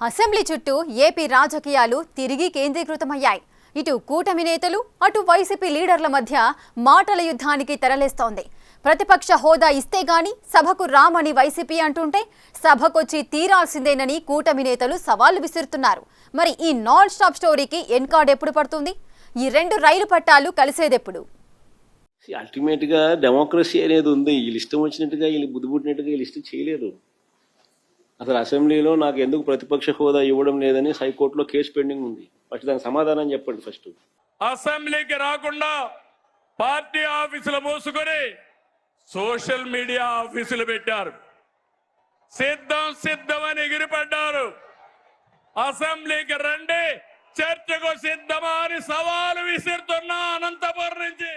Assembly చుట్టూ AP రాజకీయాలు తిరిగి కేంద్రీకృతమయ్యాయి. ఇటు కూటమి నేతలు అటు వైసీపీ లీడర్ల మధ్య మాటల యుద్ధానికి తెరలేస్తోంది. ప్రతిపక్ష హోదా ఇస్తే గాని సభకు రామని వైసీపీ అంటుంటే సభకొచ్చి తీరాల్సిందేనని కూటమి నేతలు సవాళ్లు విసురుతున్నారు. మరి ఈ నాన్ స్టాప్ స్టోరీకి ఎండ్ కార్డ్ ఎప్పుడు పడుతుంది? ఈ రెండు రైలు పట్టాలు కలిసేదెప్పుడు? అల్టిమేట్ గా డెమోక్రసీ అనేది ఉంది. వీళ్ళు ఇష్టం వచ్చినట్టుగా వీళ్ళు బుద్ధి పుట్టినట్టుగా వీళ్ళు ఇష్టం చేయలేరు. అసలు అసెంబ్లీలో నాకు ఎందుకు ప్రతిపక్ష హోదా ఇవ్వడం లేదని హైకోర్టులో కేసు పెండింగ్ ఉంది. ఫస్ట్ దానికి సమాధానం చెప్పండి. ఫస్ట్ అసెంబ్లీకి రాకుండా పార్టీ ఆఫీసులు మూసుకొని సోషల్ మీడియా ఆఫీసులు పెట్టారు. సిద్ధం అని ఎగిరిపడ్డారు. అసెంబ్లీకి రండి, చర్చకు సిద్ధమా అని సవాలు విసురుతున్నా అనంతపురం నుంచి.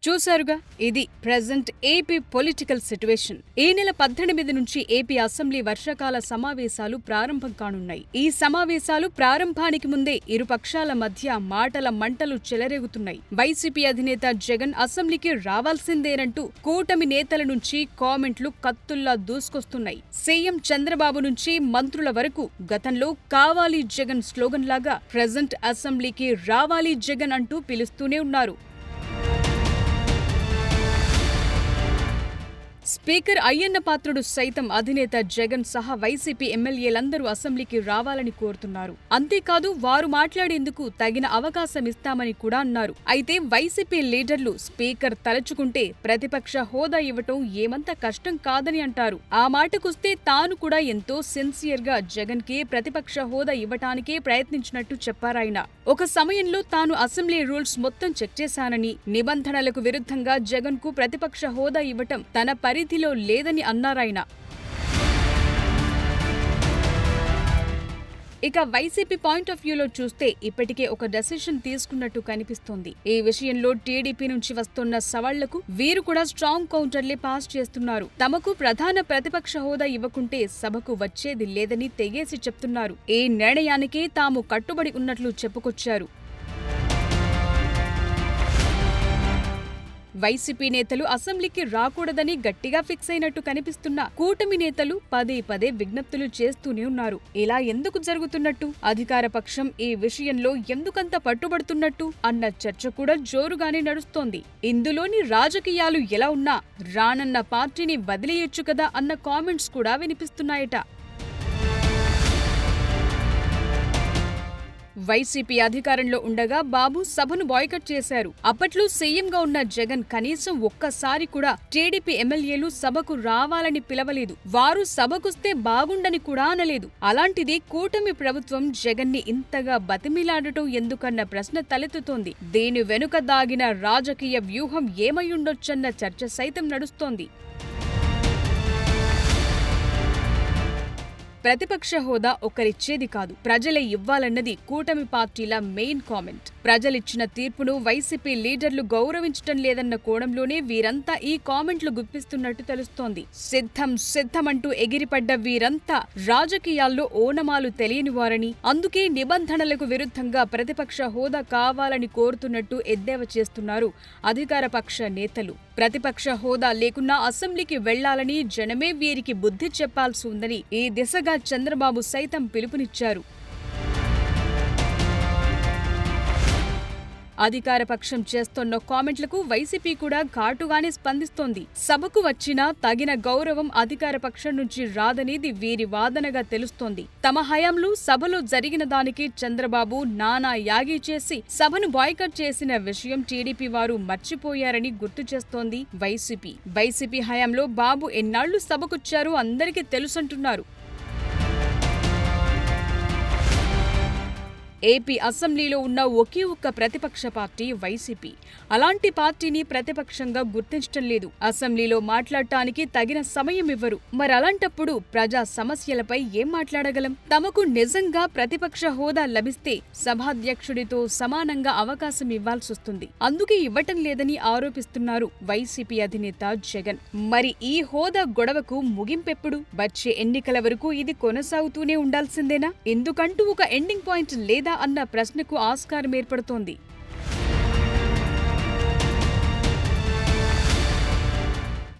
చూశారుగా, ఇది ప్రెజెంట్ ఏపీ పొలిటికల్ సిట్యుయేషన్. ఈ నెల 18 నుంచి ఏపీ అసెంబ్లీ వర్షాకాల సమావేశాలు ప్రారంభం కానున్నాయి. ఈ సమావేశాలు ప్రారంభానికి ముందే ఇరు పక్షాల మధ్య మాటల మంటలు చెలరేగుతున్నాయి. వైసీపీ అధినేత జగన్ అసెంబ్లీకి రావాల్సిందేనంటూ కూటమి నేతల నుంచి కామెంట్లు కత్తుల్లా దూసుకొస్తున్నాయి. సీఎం చంద్రబాబు నుంచి మంత్రుల వరకు గతంలో కావాలి జగన్ స్లోగన్ లాగా ప్రెజెంట్ అసెంబ్లీకి రావాలి జగన్ అంటూ పిలుస్తూనే ఉన్నారు. స్పీకర్ అయ్యన్న పాత్రుడు సైతం అధినేత జగన్ సహా వైసీపీ ఎమ్మెల్యేలందరూ అసెంబ్లీకి రావాలని కోరుతున్నారు. అంతేకాదు, వారు మాట్లాడేందుకు తగిన అవకాశం ఇస్తామని కూడా అన్నారు. అయితే వైసీపీ లీడర్లు స్పీకర్ తలచుకుంటే ప్రతిపక్ష హోదా ఇవ్వటం ఏమంత కష్టం కాదని అంటారు. ఆ మాటకొస్తే తాను కూడా ఎంతో సిన్సియర్ గా జగన్ కి ప్రతిపక్ష హోదా ఇవ్వటానికే ప్రయత్నించినట్టు చెప్పారాయన. ఒక సమయంలో తాను అసెంబ్లీ రూల్స్ మొత్తం చెక్ చేశానని, నిబంధనలకు విరుద్ధంగా జగన్ కు ప్రతిపక్ష హోదా ఇవ్వటం తన పరిధిలో లేదని అన్నారాయన. ఇక వైసీపీ పాయింట్ ఆఫ్ వ్యూలో చూస్తే ఇప్పటికే ఒక డెసిషన్ తీసుకున్నట్టు కనిపిస్తోంది. ఈ విషయంలో టీడీపీ నుంచి వస్తున్న సవాళ్లకు వీరు కూడా స్ట్రాంగ్ కౌంటర్లే పాస్ చేస్తున్నారు. తమకు ప్రధాన ప్రతిపక్ష హోదా ఇవ్వకుంటే సభకు వచ్చేది లేదని తెగేసి చెప్తున్నారు. ఈ నిర్ణయానికే తాము కట్టుబడి ఉన్నట్లు చెప్పుకొచ్చారు. వైసీపీ నేతలు అసెంబ్లీకి రాకూడదని గట్టిగా ఫిక్స్ అయినట్టు కనిపిస్తున్న కూటమి నేతలు పదే పదే విజ్ఞప్తులు చేస్తూనే ఉన్నారు. ఇలా ఎందుకు జరుగుతున్నట్టు, అధికార పక్షం ఈ విషయంలో ఎందుకంత పట్టుబడుతున్నట్టు అన్న చర్చ కూడా జోరుగానే నడుస్తోంది. ఇందులోని రాజకీయాలు ఎలా ఉన్నా రానన్న పార్టీని వదిలేయొచ్చు కదా అన్న కామెంట్స్ కూడా వినిపిస్తున్నాయట. వైసీపీ అధికారంలో ఉండగా బాబు సభను బాయ్కట్ చేశారు. అప్పట్లో సీఎంగా ఉన్న జగన్ కనీసం ఒక్కసారి కూడా టీడీపీ ఎమ్మెల్యేలు సభకు రావాలని పిలవలేదు. వారు సభకొస్తే బాగుండని కూడా అనలేదు. అలాంటిది కూటమి ప్రభుత్వం జగన్ ని ఇంతగా బతిమిలాడటం ఎందుకన్న ప్రశ్న తలెత్తుతోంది. దీని వెనుక దాగిన రాజకీయ వ్యూహం ఏమైయుండొచ్చన్న చర్చ సైతం నడుస్తోంది. ప్రతిపక్ష హోదా ఒకరిచ్చేది కాదు, ప్రజలే ఇవ్వాలన్నది కూటమి పార్టీల మెయిన్ కామెంట్. ప్రజలిచ్చిన తీర్పును వైసీపీ లీడర్లు గౌరవించటం లేదన్న కోణంలోనే వీరంతా ఈ కామెంట్లు గుప్పిస్తున్నట్టు తెలుస్తోంది. సిద్ధమంటూ ఎగిరిపడ్డ వీరంతా రాజకీయాల్లో ఓనమాలు తెలియని వారని, అందుకే నిబంధనలకు విరుద్ధంగా ప్రతిపక్ష హోదా కావాలని కోరుతున్నట్టు ఎద్దేవా చేస్తున్నారు అధికార పక్ష నేతలు. ప్రతిపక్ష హోదా లేకున్నా అసెంబ్లీకి వెళ్లాలని జనమే వీరికి బుద్ధి చెప్పాల్సి ఉందని ఈ దిశగా చంద్రబాబు సైతం పిలుపునిచ్చారు. అధికార పక్షం చేస్తున్న కామెంట్లకు వైసీపీ కూడా ఘాటుగానే స్పందిస్తోంది. సభకు వచ్చినా తగిన గౌరవం అధికార పక్షం నుంచి రాదనేది వీరి వాదనగా తెలుస్తోంది. తమ హయాంలో సభలో జరిగిన దానికి చంద్రబాబు నానా యాగి చేసి సభను బాయ్కట్ చేసిన విషయం టీడీపీ వారు మర్చిపోయారని గుర్తు చేస్తోంది వైసీపీ. వైసీపీ హయాంలో బాబు ఎన్నాళ్లు సభకొచ్చారో అందరికీ తెలుసంటున్నారు. ఏపీ అసెంబ్లీలో ఉన్న ఒకే ఒక్క ప్రతిపక్ష పార్టీ వైసీపీ. అలాంటి పార్టీని ప్రతిపక్షంగా గుర్తించటం లేదు. అసెంబ్లీలో మాట్లాడటానికి తగిన సమయం ఇవ్వరు. మరి అలాంటప్పుడు ప్రజా సమస్యలపై ఏం మాట్లాడగలం? తమకు నిజంగా ప్రతిపక్ష హోదా లభిస్తే సభాధ్యక్షుడితో సమానంగా అవకాశం ఇవ్వాల్సొస్తుంది. అందుకే ఇవ్వటం లేదని ఆరోపిస్తున్నారు వైసీపీ అధినేత జగన్. మరి ఈ హోదా గొడవకు ముగింపెప్పుడు? వచ్చే ఎన్నికల వరకు ఇది కొనసాగుతూనే ఉండాల్సిందేనా? ఎందుకంటూ ఒక ఎండింగ్ పాయింట్ లేదా అన్న ప్రశ్నకు ఆస్కారం ఏర్పడుతోంది.